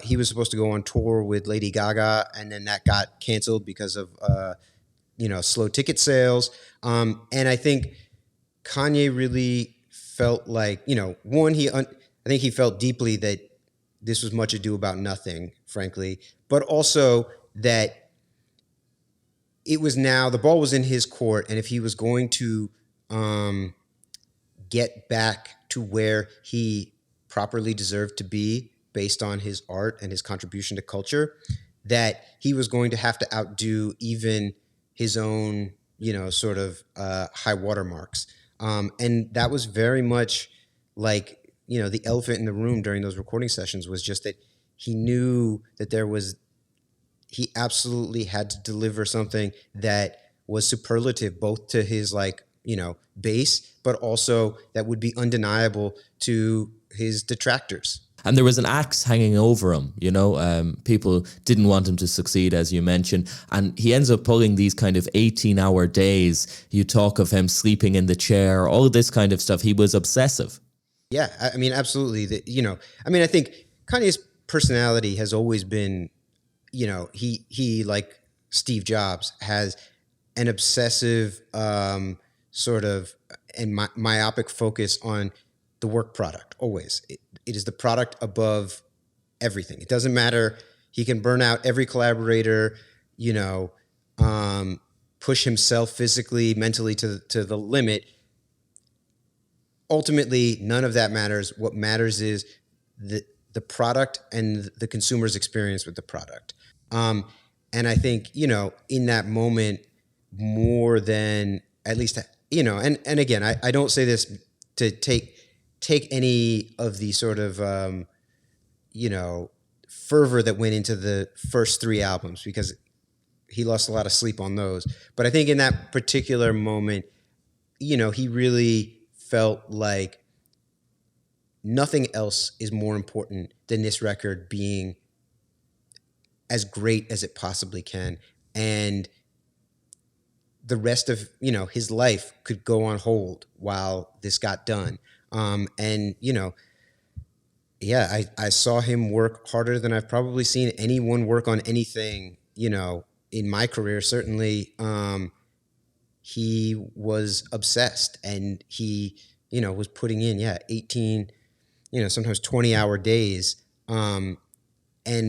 he was supposed to go on tour with Lady Gaga, and then that got canceled because of, slow ticket sales. And I think Kanye really felt like, I think he felt deeply that this was much ado about nothing, frankly, but also that it was now, the ball was in his court, and if he was going to get back to where he properly deserved to be, based on his art and his contribution to culture, that he was going to have to outdo even his own, high watermarks. And that was very much like, the elephant in the room during those recording sessions was just that he knew that he absolutely had to deliver something that was superlative, both to his bass, but also that would be undeniable to his detractors. And there was an axe hanging over him, people didn't want him to succeed, as you mentioned. And he ends up pulling these kind of 18-hour days. You talk of him sleeping in the chair, all this kind of stuff. He was obsessive. Yeah, I mean, absolutely. I think Kanye's personality has always been, he like Steve Jobs has an obsessive sort of and myopic focus on the work product always. It is the product above everything. It doesn't matter. He can burn out every collaborator, push himself physically, mentally to the limit. Ultimately, none of that matters. What matters is the product and the consumer's experience with the product. And I think, in that moment, more than at least, and again, I don't say this to take any of the sort of, fervor that went into the first 3 albums, because he lost a lot of sleep on those. But I think in that particular moment, he really felt like nothing else is more important than this record being as great as it possibly can. And the rest of, his life could go on hold while this got done. I saw him work harder than I've probably seen anyone work on anything, in my career. Certainly, he was obsessed, and he, was putting in, 18, sometimes 20-hour days, and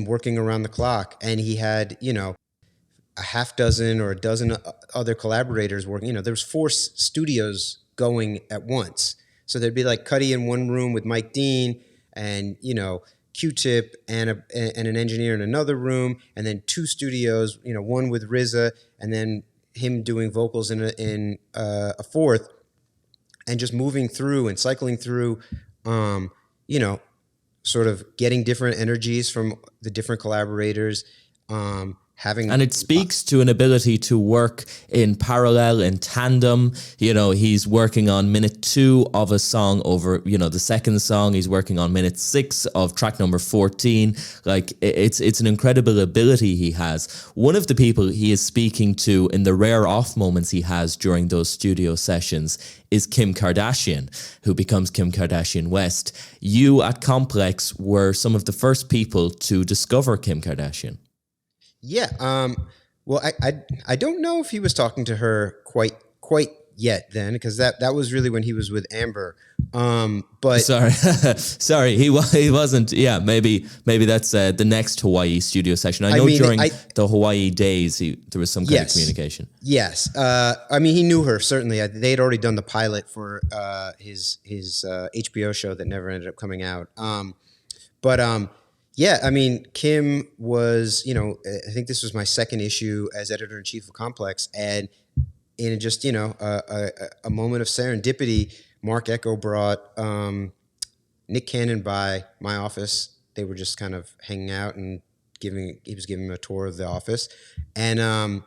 working around the clock. And he had, a half dozen or a dozen other collaborators working. There was 4 studios going at once. So there'd be like Cudi in one room with Mike Dean and, Q-Tip and an engineer in another room, and then 2 studios, one with RZA, and then him doing vocals in a fourth, and just moving through and cycling through, sort of getting different energies from the different collaborators, and it speaks to an ability to work in parallel, in tandem. He's working on minute 2 of a song over, the second song. He's working on minute 6 of track number 14. Like, it's an incredible ability he has. One of the people he is speaking to in the rare off moments he has during those studio sessions is Kim Kardashian, who becomes Kim Kardashian West. You at Complex were some of the first people to discover Kim Kardashian. Yeah. Well, I don't know if he was talking to her quite yet then, because that was really when he was with Amber. But sorry, he wasn't. Yeah, maybe that's the next Hawaii studio session. I know during the Hawaii days there was some kind of communication. Yes. He knew her, certainly. They had already done the pilot for his HBO show that never ended up coming out. Kim was, I think this was my second issue as editor-in-chief of Complex, and in just, a moment of serendipity, Mark Echo brought Nick Cannon by my office. They were just kind of hanging out, and he was giving him a tour of the office. And,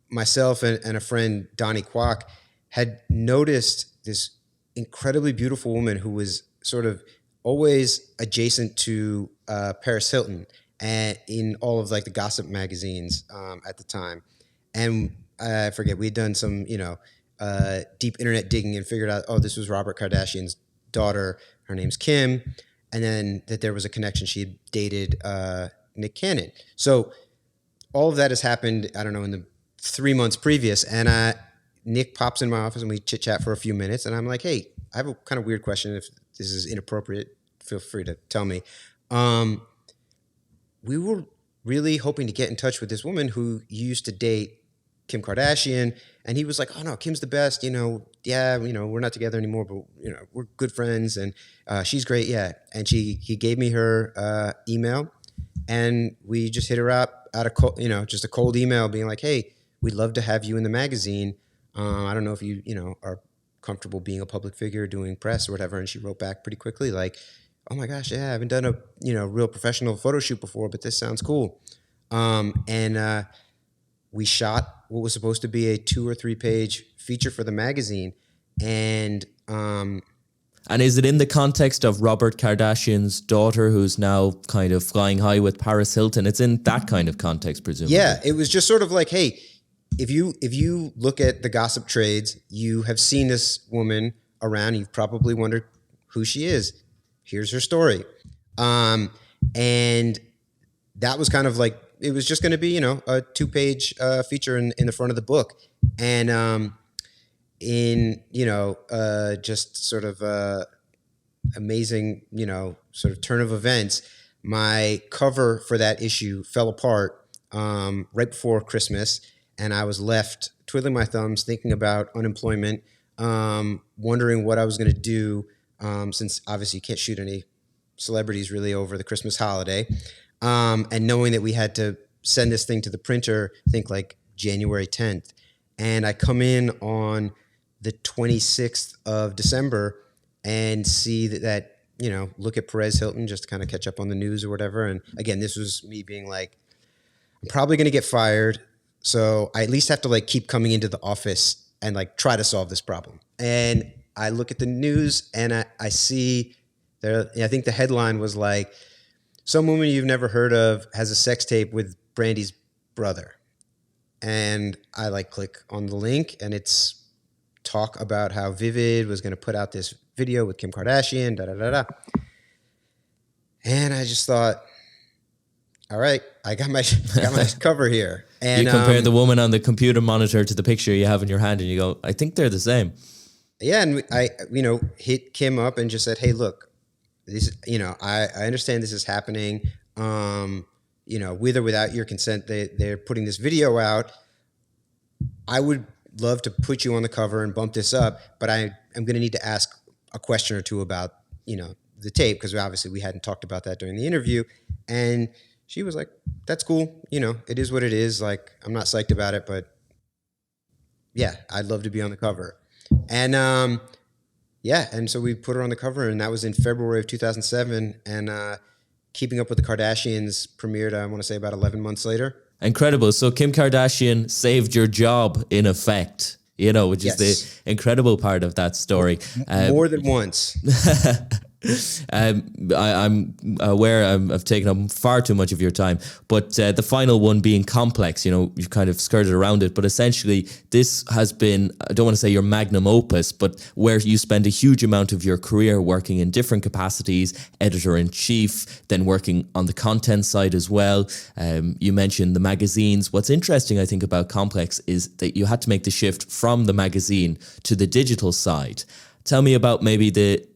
myself and a friend, Donnie Kwok, had noticed this incredibly beautiful woman who was sort of always adjacent to Paris Hilton, and in all of like the gossip magazines at the time. And I forget, we had done some, deep internet digging and figured out, this was Robert Kardashian's daughter. Her name's Kim. And then that there was a connection. She had dated Nick Cannon. So all of that has happened, I don't know, in the 3 months previous. And Nick pops in my office and we chit chat for a few minutes. And I'm like, hey, I have a kind of weird question. If this is inappropriate, feel free to tell me. We were really hoping to get in touch with this woman who used to date Kim Kardashian. And he was like, oh no, Kim's the best, we're not together anymore, but we're good friends, and she's great. Yeah. And he gave me her email, and we just hit her up out of just a cold email being like, hey, we'd love to have you in the magazine. I don't know if you are comfortable being a public figure, doing press or whatever. And she wrote back pretty quickly, like, "Oh my gosh, yeah, I haven't done a real professional photo shoot before, but this sounds cool." And we shot what was supposed to be a 2 or 3 page feature for the magazine, and is it in the context of Robert Kardashian's daughter, who's now kind of flying high with Paris Hilton? It's in that kind of context, presumably. Yeah, it was just sort of like, hey, if you look at the gossip trades, you have seen this woman around. You've probably wondered who she is. Here's her story. And that was kind of like, it was just going to be, a 2-page feature in the front of the book. And just sort of amazing, sort of turn of events, my cover for that issue fell apart right before Christmas. And I was left twiddling my thumbs, thinking about unemployment, wondering what I was going to do, since obviously you can't shoot any celebrities really over the Christmas holiday. And knowing that we had to send this thing to the printer, I think like January 10th. And I come in on the 26th of December and see that look at Perez Hilton, just to kind of catch up on the news or whatever. And again, this was me being like, I'm probably going to get fired. So I at least have to like keep coming into the office and like try to solve this problem. And I look at the news and I see there, I think the headline was like, "Some woman you've never heard of has a sex tape with Brandy's brother." And I like click on the link and it's talk about how Vivid was going to put out this video with Kim Kardashian, da da da da. And I just thought, all right, I got my cover here. And you compare the woman on the computer monitor to the picture you have in your hand and you go, I think they're the same. Yeah, and I hit Kim up and just said, "Hey, look, this, I understand this is happening. With or without your consent, they're putting this video out. I would love to put you on the cover and bump this up, but I'm going to need to ask a question or two about, the tape, because obviously we hadn't talked about that during the interview." And she was like, "That's cool. It is what it is. Like, I'm not psyched about it, but yeah, I'd love to be on the cover." And and so we put her on the cover, and that was in February of 2007. And Keeping Up with the Kardashians premiered, I want to say, about 11 months later. Incredible. So Kim Kardashian saved your job, in effect, which is the incredible part of that story. More than once. I'm aware I've taken up far too much of your time, but the final one being Complex, you've kind of skirted around it, but essentially this has been, I don't want to say your magnum opus, but where you spend a huge amount of your career working in different capacities, editor-in-chief, then working on the content side as well. You mentioned the magazines. What's interesting, I think, about Complex is that you had to make the shift from the magazine to the digital side. Tell me about maybe the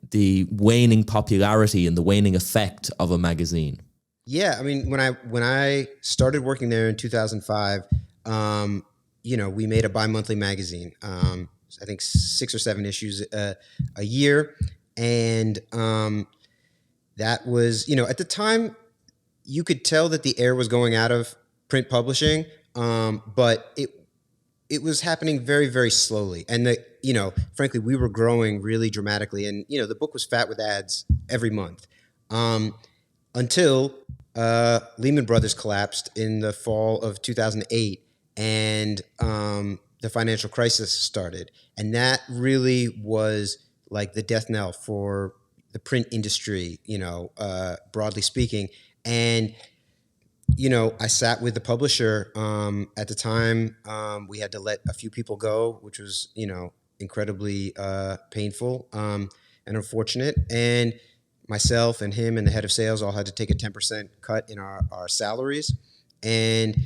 waning popularity and the waning effect of a magazine. Yeah, I mean, when I started working there in 2005, we made a bi-monthly magazine. I think 6 or 7 issues a year, and that was, at the time, you could tell that the air was going out of print publishing, but it was happening very, very slowly. And frankly, we were growing really dramatically. And, the book was fat with ads every month until Lehman Brothers collapsed in the fall of 2008 and the financial crisis started. And that really was like the death knell for the print industry, broadly speaking. And I sat with the publisher. At the time, we had to let a few people go, which was, incredibly painful and unfortunate. And myself and him and the head of sales all had to take a 10% cut in our salaries. And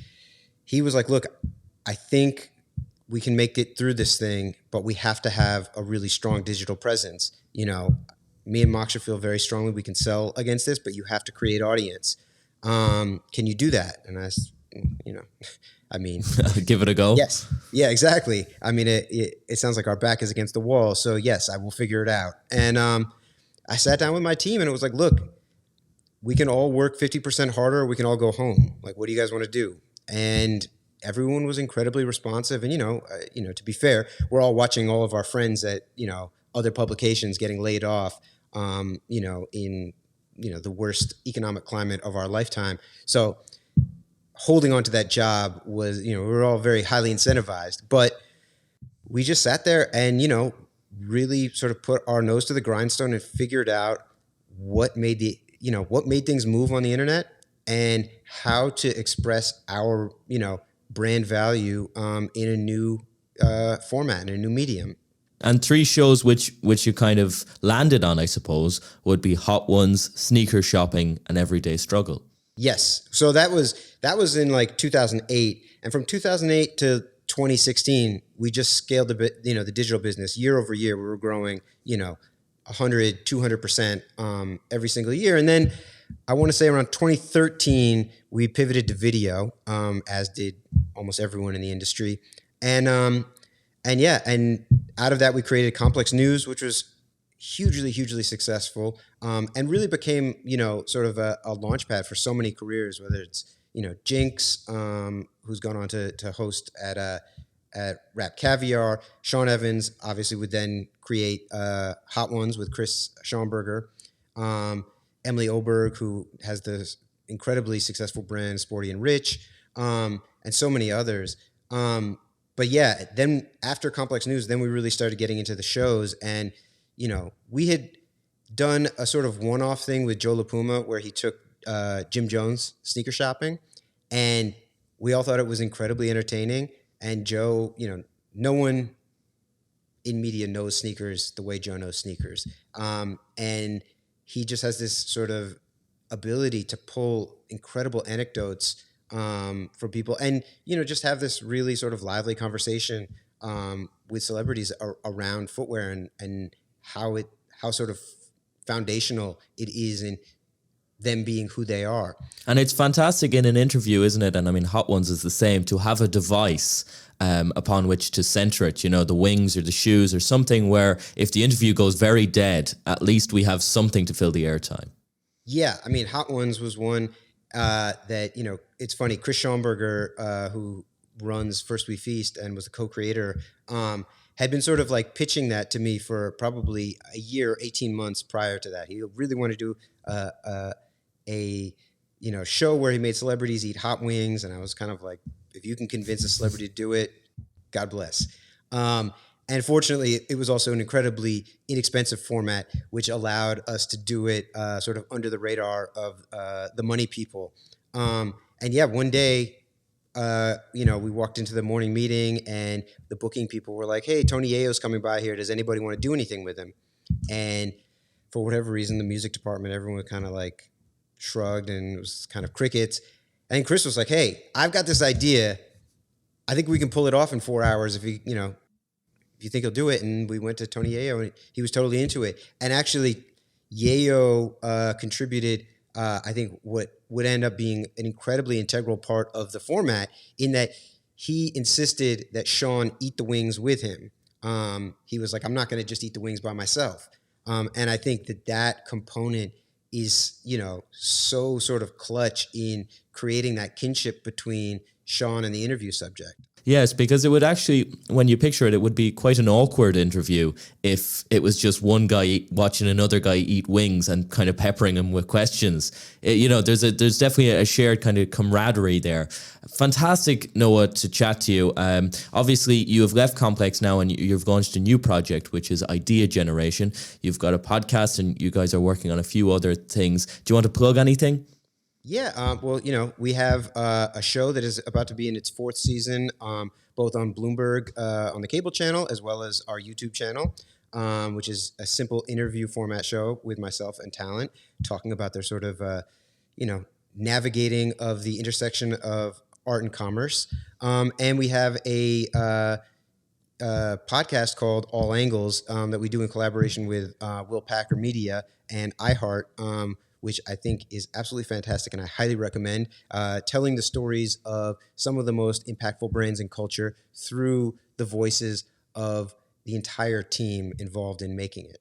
he was like, "Look, I think we can make it through this thing, but we have to have a really strong digital presence. Me and Moksha feel very strongly we can sell against this, but you have to create audience. Can you do that?" And I mean, give it a go. Yes. Yeah, exactly. I mean, it sounds like our back is against the wall. So yes, I will figure it out. And I sat down with my team and it was like, "Look, we can all work 50% harder. Or we can all go home. Like, what do you guys want to do?" And everyone was incredibly responsive. And, to be fair, we're all watching all of our friends at, other publications getting laid off, in, the worst economic climate of our lifetime. So holding on to that job was, we were all very highly incentivized, but we just sat there and, really sort of put our nose to the grindstone and figured out what made things move on the internet and how to express our, brand value in a new format, in a new medium. And 3 shows which you kind of landed on, I suppose, would be Hot Ones, Sneaker Shopping, and Everyday Struggle. Yes. So that was in like 2008. And from 2008 to 2016, we just scaled a bit, the digital business year over year. We were growing, 100, 200% every single year. And then I want to say around 2013, we pivoted to video, as did almost everyone in the industry. And out of that, we created Complex News, which was hugely, hugely successful, and really became, sort of a launch pad for so many careers, whether it's, Jinx, who's gone on to host at Rap Caviar. Sean Evans obviously would then create Hot Ones with Chris Schauenberger. Emily Oberg, who has the incredibly successful brand Sporty and Rich, and so many others. But yeah, then after Complex News, then we really started getting into the shows. And, we had done a sort of one-off thing with Joe LaPuma where he took Jim Jones sneaker shopping. And we all thought it was incredibly entertaining. And Joe, no one in media knows sneakers the way Joe knows sneakers. And he just has this sort of ability to pull incredible anecdotes for people and, just have this really sort of lively conversation with celebrities around footwear and how sort of foundational it is in them being who they are. And it's fantastic in an interview, isn't it? And I mean, Hot Ones is the same, to have a device upon which to center it, the wings or the shoes or something where if the interview goes very dead, at least we have something to fill the airtime. Yeah. I mean, Hot Ones was one that, it's funny. Chris Schauenberger, who runs First We Feast and was the co-creator, had been sort of like pitching that to me for probably a year, 18 months prior to that. He really wanted to do a show where he made celebrities eat hot wings. And I was kind of like, if you can convince a celebrity to do it, God bless. And fortunately, it was also an incredibly inexpensive format, which allowed us to do it sort of under the radar of the money people. And yeah, one day, we walked into the morning meeting and the booking people were like, hey, Tony Yayo's coming by here. Does anybody want to do anything with him? And for whatever reason, the music department, everyone kind of like shrugged and it was kind of crickets. And Chris was like, hey, I've got this idea. I think we can pull it off in 4 hours if you think he'll do it. And we went to Tony Yayo and he was totally into it. And actually Yayo contributed, I think what would end up being an incredibly integral part of the format in that he insisted that Sean eat the wings with him. He was like, I'm not going to just eat the wings by myself. And I think that component is, so sort of clutch in creating that kinship between Sean and the interview subject. Yes, because it would actually, when you picture it, it would be quite an awkward interview if it was just one guy watching another guy eat wings and kind of peppering him with questions. There's definitely a shared kind of camaraderie there. Fantastic, Noah, to chat to you. Obviously, you have left Complex now and you've launched a new project, which is Idea Generation. You've got a podcast and you guys are working on a few other things. Do you want to plug anything? Yeah, we have a show that is about to be in its 4th season, both on Bloomberg on the cable channel as well as our YouTube channel, which is a simple interview format show with myself and talent talking about their sort of, navigating of the intersection of art and commerce. And we have a podcast called All Angles that we do in collaboration with Will Packer Media and iHeart, which I think is absolutely fantastic and I highly recommend, telling the stories of some of the most impactful brands in culture through the voices of the entire team involved in making it.